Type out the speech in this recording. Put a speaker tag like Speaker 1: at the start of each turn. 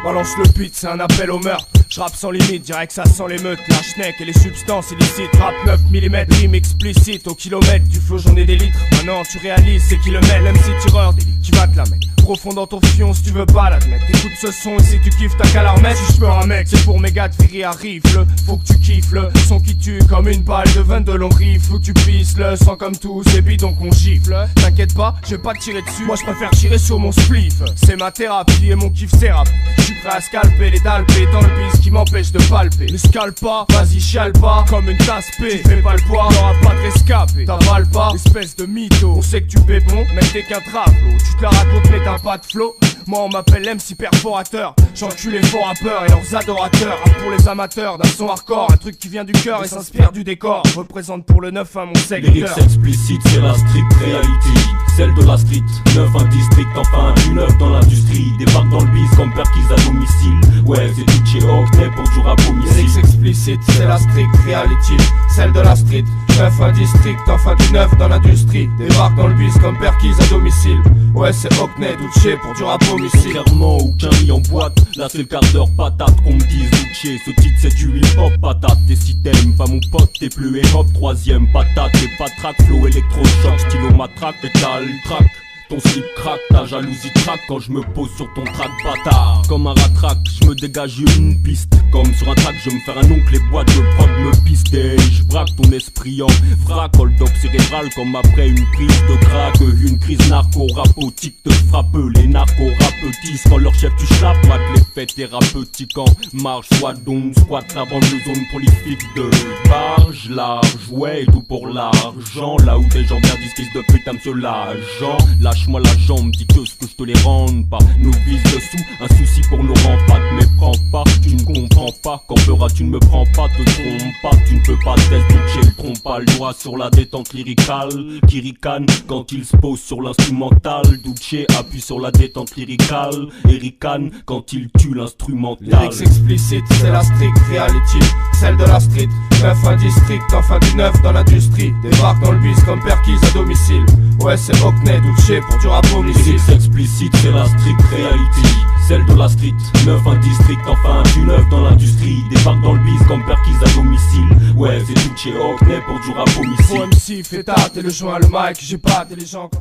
Speaker 1: Balance le beat, c'est un appel au meurtre. J'rappe sans limite, direct ça sent l'émeute. La schneck et les substances illicites. Rap 9 mm, rime explicite. Au kilomètre du flow j'en ai des litres. Maintenant tu réalises c'est qui le met. MC tireur d'élite qui va te la mettre profond dans ton fion si tu veux pas l'admettre. Écoute ce son et si tu kiffes t'as qu'à la remettre. Si j'peux un mec c'est pour mes gars de Ferry arrive le. Faut que tu kiffes le son qui tue comme une balle de 22 longs rifles. Faut que tu pisses le sang comme tous ces bidons qu'on gifle. T'inquiète pas, je vais pas te tirer dessus. Moi je préfère tirer sur mon spliff. C'est ma thérapie et mon kiff c'est rap. J'suis prêt à scalper les dalpés dans le bis qui m'empêche de palper. Ne scale pas, vas-y chiale pas comme une tasse P. Tu fais pas le poids, t'auras pas de rescapé. T'avales pas, espèce de mytho. On sait que tu paies bon, mec t'es qu'un traplo. Tu te la racontes mais t'as pas de flow. Moi on m'appelle MC Perforateur. J'encule les faux rappeurs et leurs adorateurs. Rap pour les amateurs d'un son hardcore. Un truc qui vient du cœur et s'inspire du décor. Je représente pour le 9-1 mon secteur.
Speaker 2: Lyrics explicites, c'est la strict reality. Celle de la street, 9-1 district, enfin du 9 dans l'industrie. Débarque dans le bis comme perquise à domicile. Ouais c'est tout chez Hockney pour du rap homicide.
Speaker 1: Lyrics explicites, c'est la strict reality. Celle de la street, 9-1 district, enfin du 9 dans l'industrie. Débarque dans le bis comme perquise à domicile. Ouais c'est Hockney, Douché pour du rap homicide.
Speaker 2: Clairement aucun riz en boîte. Là c'est le quart d'heure patate qu'on me dise Douché. Ce titre c'est du hip hop patate. Et si t'aimes pas mon pote t'es plus hip hop. Troisième patate et patraque. Flow électrochoc, stylo matraque. Pétale track. Ton slip craque, ta jalousie craque quand je me pose sur ton track bâtard. Comme un ratraque, je me dégage une piste. Comme sur un track, je me faire un oncle, les boîtes de prod me pistent. Et je braque ton esprit en vrac, hold up cérébral comme après une prise de crack. Une crise narco-rapotique te frappe, les narco-rapetistes. Quand leur chef tu schlappes, mate l'effet thérapeutique en marche. Soit donc, squat la bande de zone prolifique de barge large. Ouais, et tout pour l'argent. Là où des gens bien disent fils de putain, monsieur l'agent. Lâche-moi la jambe, dis que ce que je te les rende pas. Nous vise dessous, un souci pour nos remparts. Mais prends pas, tu ne comprends pas. Quand feras tu ne me prends pas, te trompe pas. Tu ne peux pas tester, Douché le trompe pas. Le doigt sur la détente lyricale. Qui ricane quand il se pose sur l'instrumental. Douché appuie sur la détente lyricale. Et ricane quand il tue l'instrumental.
Speaker 1: Lyrics explicites, c'est la strict reality. Celle de la street, 9-1 district, enfin du 9 dans l'industrie. Débarque dans le bis comme perquise à domicile. Ouais c'est Hockney, Douché pour du rap homicide.
Speaker 2: Lyrics explicites, c'est la strict reality. Celle de la street, 9-1 district, enfin du 9 dans l'industrie. Débarque dans le bis comme perquise à domicile. Ouais c'est Douché Hockney pour du rap homicide.
Speaker 1: Faut MC, fais tâte et le joint le mic. J'ai pas intelligent quand